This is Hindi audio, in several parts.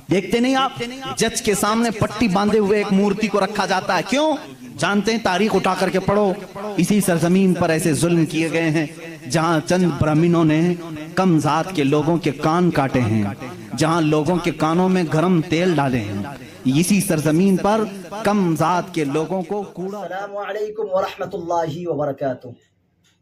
देखते नहीं आप, जज के सामने पट्टी बांधे हुए एक मूर्ति को रखा जाता है। क्यों? जानते हैं, तारीख उठा करके पढ़ो, इसी सरजमीन पर ऐसे जुल्म किए गए हैं जहां चंद ब्राह्मणों ने कम जात के लोगों के कान काटे हैं, जहां लोगों के कानों में गरम तेल डाले हैं। इसी सरजमीन पर कम जात के लोगों को कूड़ा। अस्सलामु अलैकुम वरहमतुल्लाहि वबरकातुहू।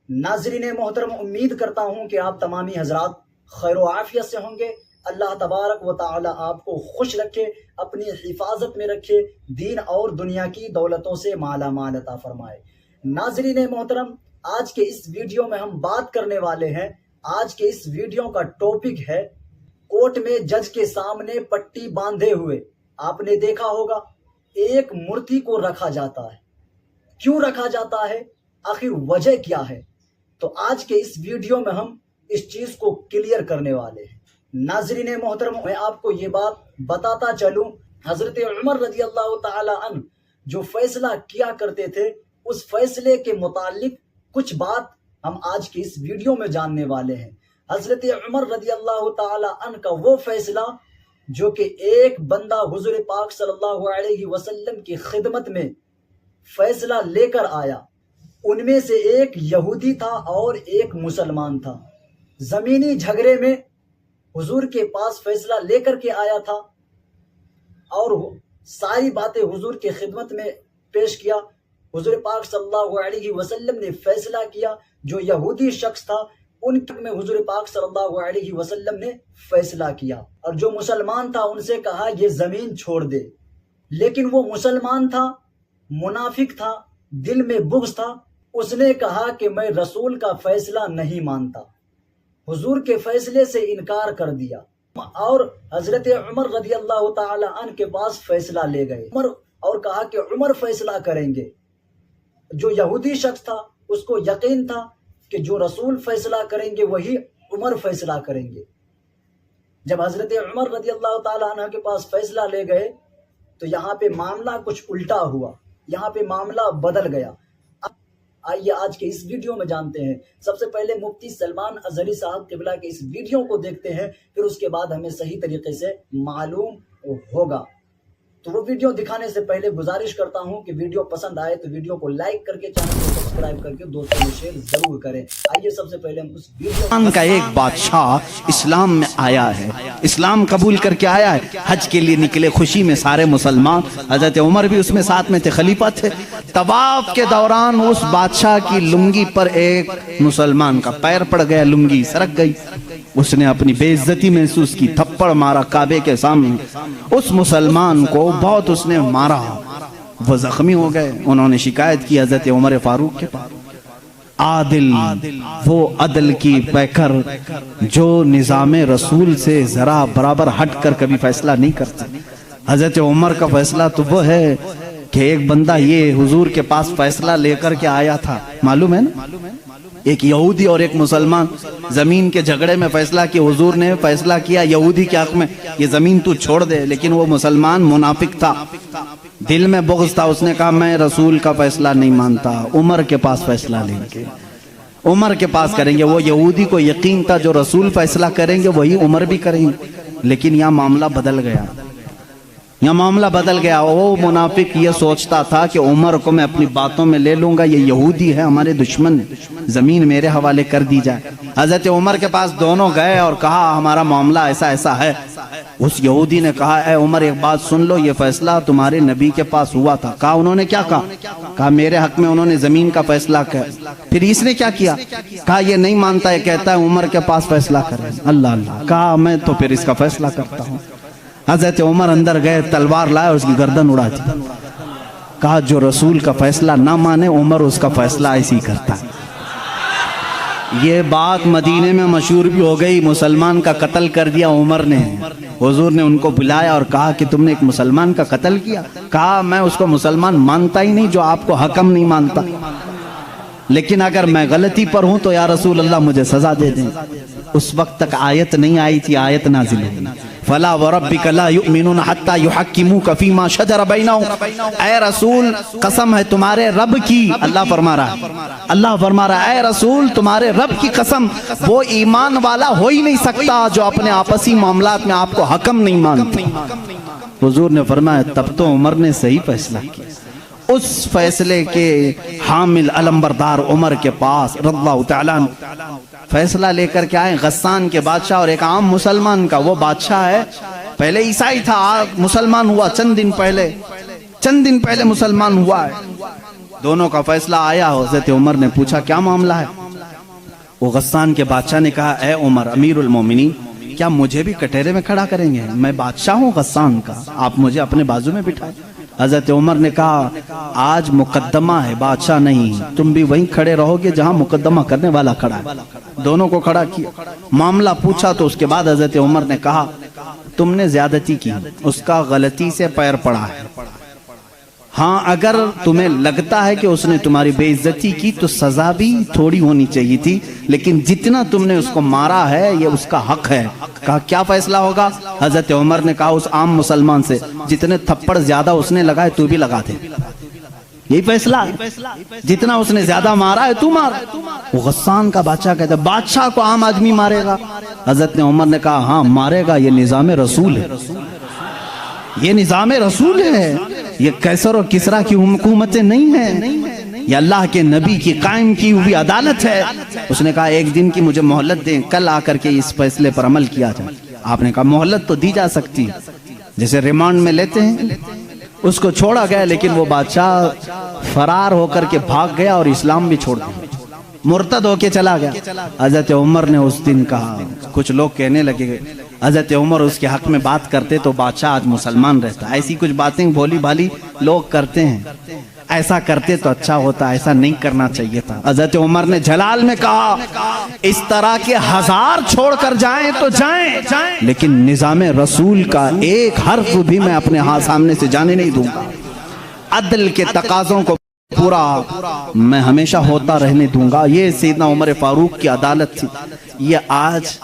नाज़रीन मोहतरम, उम्मीद करता हूँ कि आप तमामी हजरात खैर व आफियत से होंगे। अल्लाह तबारक व तआला आपको खुश रखे, अपनी हिफाजत में रखे, दीन और दुनिया की दौलतों से माला माल अता फरमाए। नाज़रीन मोहतरम, आज के इस वीडियो में हम बात करने वाले हैं, आज के इस वीडियो का टॉपिक है कोर्ट में जज के सामने पट्टी बांधे हुए आपने देखा होगा एक मूर्ति को रखा जाता है। क्यों रखा जाता है, आखिर वजह क्या है? तो आज के इस वीडियो में हम इस चीज को क्लियर करने वाले हैं। नाज़रीन मोहतरम, मैं आपको ये बात बताता चलूं, हजरत उमर रजी अल्लाह ताला अन्हु जो फैसला किया करते थे, उस फैसले के मुतालिक कुछ बात हम आज की इस वीडियो में जानने वाले हैं। हजरत उमर रजी अल्लाह ताला अन्हु का वो फैसला जो कि एक बंदा हुजूर पाक सल्लल्लाहु अलैहि वसल्लम की खिदमत में फैसला लेकर आया, उनमें से एक यहूदी था और एक मुसलमान था। जमीनी झगड़े में हुजूर के पास फैसला लेकर के आया था और सारी बातें हुजूर के खिदमत में पेश किया। हुजूर पाक सल्लल्लाहु अलैहि वसल्लम ने फैसला किया, जो यहूदी शख्स था उन में हुजूर पाक सल्लल्लाहु अलैहि वसल्लम ने फैसला किया, और जो मुसलमान था उनसे कहा ये जमीन छोड़ दे। लेकिन वो मुसलमान था, मुनाफिक था, दिल में बुग़्ज़ था, उसने कहा कि मैं रसूल का फैसला नहीं मानता, हुजूर के फैसले से इनकार कर दिया। और हजरत उमर रज़ी अल्लाह ताला अन्हु के पास फैसला ले गए उमर, और कहा कि उमर फैसला करेंगे। जो यहूदी शख्स था उसको यकीन था कि जो रसूल फैसला करेंगे वही उमर फैसला करेंगे। जब हजरत उमर रज़ी अल्लाह ताला अन्हु के पास फैसला ले गए तो यहाँ पे मामला कुछ उल्टा हुआ, यहाँ पे मामला बदल गया। आइए आज के इस वीडियो में जानते हैं। सबसे पहले मुफ्ती सलमान अजहरी साहब क़िबला के इस वीडियो को देखते हैं, फिर उसके बाद हमें सही तरीके से मालूम होगा। तो वो वीडियो दिखाने से पहले गुजारिश करता हूं कि वीडियो पसंद आए तो वीडियो को लाइक करके, चैनल को सब्सक्राइब करके दोस्तों में शेयर जरूर करें। आइए सबसे पहले हम उस वीडियो का एक बादशाह इस्लाम में आया है, इस्लाम कबूल करके आया है, हज के लिए निकले खुशी में सारे मुसलमान, हजरत उमर भी उसमें साथ में थे, खलीफा थे। तवाफ के दौरान उस बादशाह की लुंगी पर एक मुसलमान का पैर पड़ गया, लुंगी सरक गई। उसने अपनी बेइज्जती महसूस की, थप्पड़ मारा काबे के सामने। उस मुसलमान को बहुत उसने मारा, वो जख्मी हो गए। उन्होंने शिकायत की हजरत उमर फारूक के पास। आदिल, वो अदल की पैकर जो निज़ामे रसूल से जरा बराबर हट कर कभी फैसला नहीं करते। हजरत उमर का फैसला तो वो है कि एक बंदा ये हुजूर के पास फैसला लेकर के आया था, मालूम है ना, एक यहूदी और एक मुसलमान जमीन के झगड़े में फैसला किया। हुजूर ने फैसला किया यहूदी के हक में, ये जमीन तू छोड़ दे, लेकिन वो मुसलमान मुनाफिक था, दिल में बुग़्ज़ था, उसने कहा मैं रसूल का फैसला नहीं मानता, उमर के पास फैसला लेंगे, उमर के पास करेंगे। वो यहूदी को यकीन था जो रसूल फैसला करेंगे वही उमर भी करेंगे। लेकिन यहाँ मामला बदल गया, यह मामला बदल गया। वो मुनाफिक ये सोचता था कि उमर को मैं अपनी बातों में ले लूंगा, ये यहूदी है, हमारे दुश्मन, जमीन मेरे हवाले कर दी जाए। हजरत उमर के पास दोनों गए और कहा हमारा मामला ऐसा ऐसा है। उस यहूदी ने कहा ए उमर एक बात सुन लो, ये फैसला तुम्हारे नबी के पास हुआ था। कहा उन्होंने क्या कहा? कहा मेरे हक में उन्होंने जमीन का फैसला किया। फिर इसने क्या किया? कहा ये नहीं मानता, ये कहता है उमर के पास फैसला करें। अल्लाह अल्लाह, कहा मैं तो फिर इसका फैसला करता हूँ। हजरत उमर अंदर गए, तलवार लाए, उसकी गर्दन उड़ा दी। कहा जो रसूल का फैसला ना माने उमर उसका फैसला ऐसी करता है। ये बात मदीने में मशहूर भी हो गई, मुसलमान का कत्ल कर दिया उमर ने। हुजूर ने उनको बुलाया और कहा कि तुमने एक मुसलमान का कत्ल किया। कहा मैं उसको मुसलमान मानता ही नहीं जो आपको हकम नहीं मानता, लेकिन अगर मैं गलती पर हूं तो या रसूल अल्लाह मुझे सजा दे दें। उस वक्त तक आयत नहीं आई थी, आयत नाजिल हुई। फला व रब्बिका ला युमिनून हत्ता युहक्किमूका फीमा शजर बैनहुम। ऐ रसूल कसम है तुम्हारे रब की, अल्लाह फरमा रहा है ऐ रसूल तुम्हारे रब की कसम, वो ईमान वाला हो ही नहीं सकता जो अपने आपसी मामलात में आपको हकम नहीं मानता। हुजूर ने फरमाया तब तो उमर ने सही फैसला किया। उस फैसले के हामिल अलंबरदार उमर के पास रज़ियल्लाहु ताला फैसला लेकर के आए गस्सान के बादशाह और एक आम मुसलमान का। वो बादशाह है, पहले ईसाई था, मुसलमान हुआ चंद दिन पहले मुसलमान हुआ है। दोनों का फैसला आया। हज़रत उमर ने पूछा क्या मामला है? वो गस्सान के बादशाह ने कहा ए उमर अमीरुल मोमिनीन, क्या मुझे भी कटहरे में खड़ा करेंगे? मैं बादशाह हूँ गस्सान का, आप मुझे अपने बाजू में बिठाए। हजरत उमर ने कहा आज मुकद्दमा है, बादशाह नहीं, तुम भी वहीं खड़े रहोगे जहां मुकद्दमा करने वाला खड़ा है। दोनों को खड़ा किया, मामला पूछा तो उसके बाद हजरत उमर ने कहा तुमने ज्यादती की, उसका गलती से पैर पड़ा है। हाँ, अगर तुम्हें लगता है कि उसने तुम्हारी बेइज्जती की तो सजा भी थोड़ी होनी चाहिए थी, लेकिन जितना तुमने उसको मारा है ये उसका हक है। कहा क्या फैसला होगा? हजरत उमर ने कहा उस आम मुसलमान से जितने थप्पड़ ज्यादा उसने लगाए तू भी लगा दे, यही फैसला है। जितना उसने ज्यादा मारा है तू मार। वो गस्सान का बादशाह कहता है बादशाह को आम आदमी मारेगा? हजरत उमर ने कहा हाँ मारेगा, ये निजाम रसूल है, ये निजाम रसूल है, ये कैसर और किसरा की हुकूमतें नहीं है, ये अल्लाह के नबी की कायम की हुई अदालत है। उसने कहा एक दिन की मुझे मोहलत दें, कल आकर के इस फैसले पर अमल किया जाए। आपने कहा मोहलत तो दी जा सकती है, जैसे रिमांड में लेते हैं। उसको छोड़ा गया, लेकिन वो बादशाह फरार होकर के भाग गया और इस्लाम भी छोड़ दिया, मुर्तद होके चला गया। हजरत उमर ने उस दिन कहा, कुछ लोग कहने लगे हजरत उमर उसके हक में बात करते तो बादशाह आज मुसलमान रहता। ऐसी कुछ बातें भोली भाली लोग करते हैं, ऐसा करते तो अच्छा होता, ऐसा नहीं करना चाहिए था। हजरत उमर ने जलाल में कहा इस तरह के 1000 छोड़कर जाएं तो जाएं, लेकिन निजाम रसूल का एक हर्फ भी मैं अपने हाथ सामने से जाने नहीं दूंगा। अदल के तकाजों को पूरा मैं हमेशा होता रहने दूंगा। ये सैयदना उमर फारूक की अदालत थी। ये आज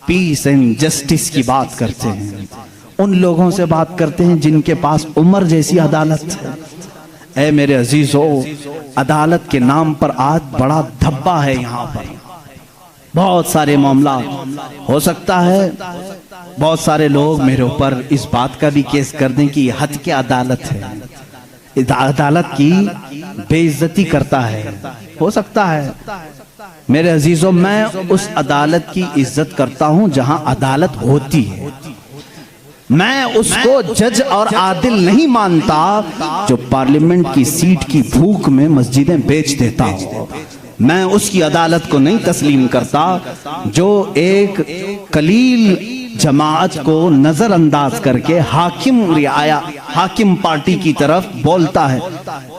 पीस एंड जस्टिस की बात करते हैं, उन लोगों से बात करते हैं जिनके पास उमर जैसी अदालत है। ऐ मेरे अजीजों, अदालत के नाम पर आज बड़ा धब्बा है। यहाँ पर बहुत सारे मामला हो सकता है, बहुत सारे लोग मेरे ऊपर इस बात का भी केस कर दें कि ये हद की अदालत है, अदालत की बेइज्जती करता है। हो सकता है मेरे अजीजों, मैं उस अदालत की इज्जत करता हूं जहां अदालत होती है। मैं उसको जज और आदिल नहीं मानता जो पार्लियामेंट की सीट की भूख में मस्जिदें बेच देता हो। मैं उसकी अदालत को नहीं तस्लीम करता जो एक कलील जमात को नजरअंदाज करके हाकिम पार्टी की तरफ बोलता है।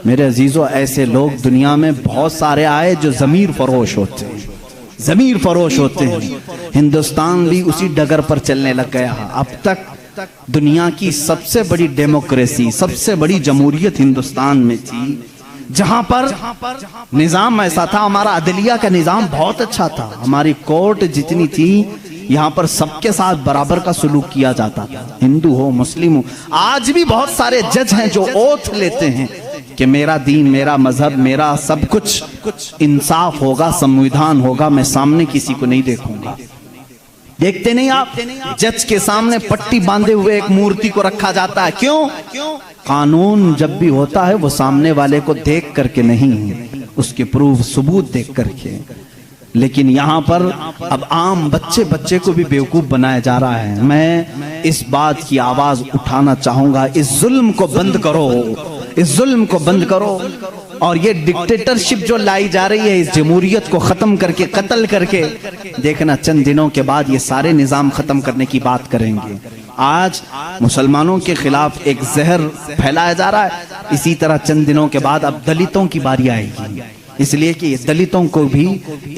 मेरे अजीजों, ऐसे लोग दुनिया में बहुत सारे आए जो जमीर फरोश होते हैं, हिंदुस्तान भी उसी डगर पर चलने लग गया। अब तक दुनिया की सबसे बड़ी डेमोक्रेसी, सबसे बड़ी जमहूरियत हिंदुस्तान में थी, जहां पर निजाम ऐसा था। हमारा अदलिया का निजाम बहुत अच्छा था, हमारी कोर्ट जितनी थी यहाँ पर सबके साथ बराबर का सलूक किया जाता था, हिंदू हो मुस्लिम हो। आज भी बहुत सारे जज हैं जो ओथ लेते हैं कि मेरा दीन, मेरा मजहब, मेरा सब कुछ इंसाफ होगा, संविधान होगा, मैं सामने किसी को नहीं देखूंगा। देखते नहीं आप, जज के सामने पट्टी बांधे हुए एक मूर्ति को रखा जाता है। क्यों? कानून जब भी होता है वो सामने वाले को देख करके नहीं, उसके प्रूफ सबूत देख करके। लेकिन यहाँ पर अब आम बच्चे को भी बेवकूफ बनाया जा रहा है। मैं इस बात की आवाज उठाना चाहूंगा, इस जुल्म को बंद करो, इस जुल्म को बंद करो। और ये डिक्टेटरशिप जो लाई जा रही है, इस जमहूरियत को खत्म करके, कत्ल करके, देखना चंद दिनों के बाद ये सारे निजाम खत्म करने की बात करेंगे। आज मुसलमानों के खिलाफ एक जहर फैलाया जा रहा है, इसी तरह चंद दिनों के बाद अब दलितों की बारी आएगी। इसलिए कि दलितों को भी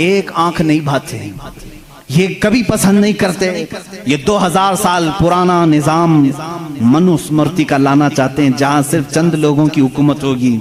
एक आंख नहीं भाते, ये कभी पसंद नहीं करते। ये 2000 साल पुराना निजाम मनुस्मृति का लाना चाहते हैं, जहां सिर्फ चंद लोगों की हुकूमत होगी।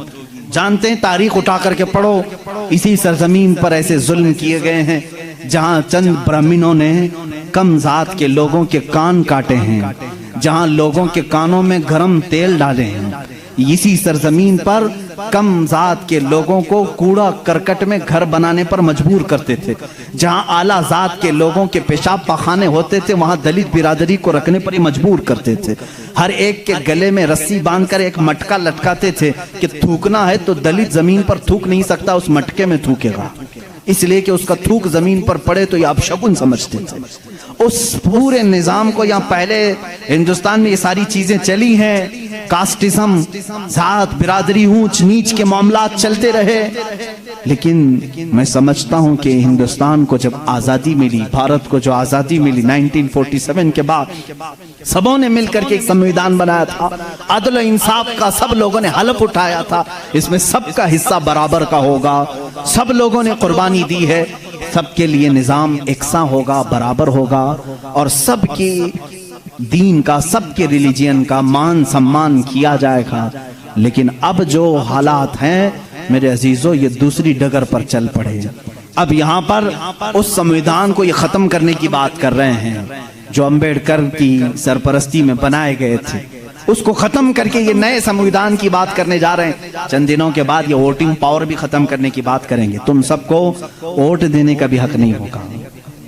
जानते हैं, तारीख उठा करके पढ़ो, इसी सरजमीन पर ऐसे जुल्म किए गए हैं जहां चंद ब्राह्मणों ने कम जात के लोगों के कान काटे हैं, जहां लोगों के कानों में गरम तेल डाले हैं। इसी सरजमीन पर कम जात के लोगों को कूड़ा करकट में घर बनाने पर मजबूर करते थे। जहां आला जात के लोगों के पेशाब पाखाने होते थे, वहां दलित बिरादरी को रखने पर ही मजबूर करते थे। हर एक के गले में रस्सी बांधकर एक मटका लटकाते थे कि थूकना है तो दलित जमीन पर थूक नहीं सकता, उस मटके में थूकेगा, इसलिए कि उसका थूक जमीन पर पड़े तो ये अपशगुन समझते थे। उस पूरे निजाम को, यहाँ पहले हिंदुस्तान में ये सारी चीजें चली हैं, कास्टिज्म, जात बिरादरी, ऊंच नीच के मामलात चलते रहे। लेकिन मैं समझता हूं कि हिंदुस्तान को जब आजादी मिली, भारत को जो आजादी मिली 1947 के बाद, सबों ने मिलकर के एक संविधान बनाया था, अदल इंसाफ का सब लोगों ने हलफ उठाया था, इसमें सबका हिस्सा बराबर का होगा, सब लोगों ने कुर्बानी दी है, सबके लिए निजाम एकसा होगा, बराबर होगा, और सबकी दीन का, सबके रिलीजियन का मान सम्मान किया जाएगा। लेकिन अब जो हालात हैं मेरे अजीजों, ये दूसरी डगर पर चल पड़े। अब यहाँ पर उस संविधान को ये खत्म करने की बात कर रहे हैं जो अंबेडकर की सरपरस्ती में बनाए गए थे, उसको खत्म करके ये नए संविधान की बात करने जा रहे हैं। चंद दिनों के बाद ये वोटिंग पावर भी खत्म करने की बात करेंगे। तुम सबको वोट देने का भी हक नहीं होगा,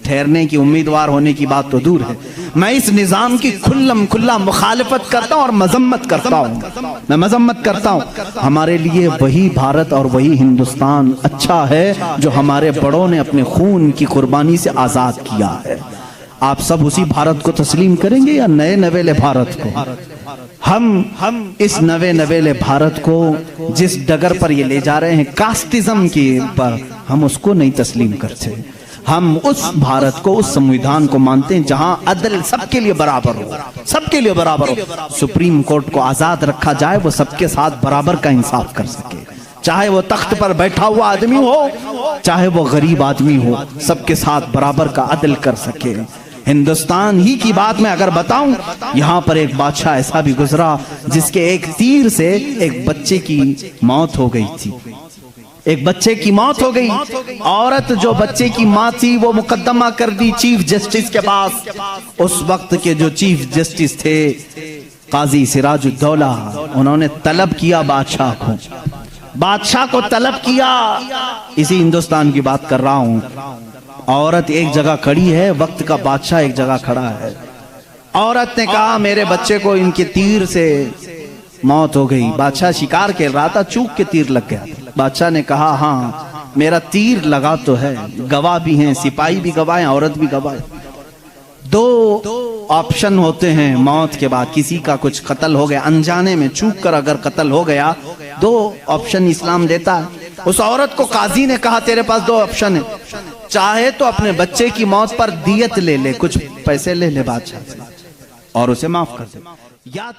ठहरने की, उम्मीदवार होने की बात तो दूर है। मैं इस निजाम की खुल्लम खुल्ला मुखालिफत करता हूं और मजम्मत करता हूं, मैं मजम्मत करता हूं। हमारे लिए वही भारत और वही हिंदुस्तान अच्छा है जो हमारे बड़ों ने अपने खून की कुर्बानी से आजाद किया है। आप सब उसी भारत को तस्लीम करेंगे या नए नवेले भारत को? हम इस नवे नवेले भारत को जिस डगर पर ये ले जा रहे हैं, कास्टिज्म के पर, हम उसको नहीं तस्लीम करते। हम उस भारत को, उस संविधान को मानते हैं जहां अदल सबके लिए बराबर हो, सबके लिए बराबर हो। सुप्रीम कोर्ट को आजाद रखा जाए, वो सबके साथ बराबर का इंसाफ कर सके, चाहे वो तख्त पर बैठा हुआ आदमी हो, चाहे वो गरीब आदमी हो, सबके साथ बराबर का अदल कर सके। हिंदुस्तान ही की बात मैं अगर बताऊं, यहां पर एक बादशाह ऐसा भी गुजरा जिसके एक तीर से एक बच्चे की मौत हो गई थी, एक बच्चे की मौत हो गई। औरत जो बच्चे की मां थी वो मुकदमा कर दी चीफ जस्टिस के पास। उस वक्त के जो चीफ जस्टिस थे काजी सिराजुद्दौला, उन्होंने तलब किया बादशाह को तलब किया। इसी हिंदुस्तान की बात कर रहा हूं। औरत एक जगह खड़ी है, वक्त का बादशाह एक जगह खड़ा है। औरत ने कहा मेरे बच्चे को इनके तीर से मौत हो गई। बादशाह शिकार खेल रहा था, चूक के तीर लग गया। बादशाह ने कहा हाँ मेरा तीर लगा तो है, गवाह भी हैं, सिपाही भी गवाह हैं, औरत भी गवाह है। दो ऑप्शन होते हैं मौत के बाद, किसी का कुछ कत्ल हो गया, अनजाने में चूक कर अगर कत्ल हो गया, दो ऑप्शन इस्लाम देता है। उस औरत को काजी ने कहा तेरे पास दो ऑप्शन है, चाहे तो अपने बच्चे की मौत पर दियत ले ले, कुछ पैसे ले ले बादशाह से और उसे माफ कर दे, या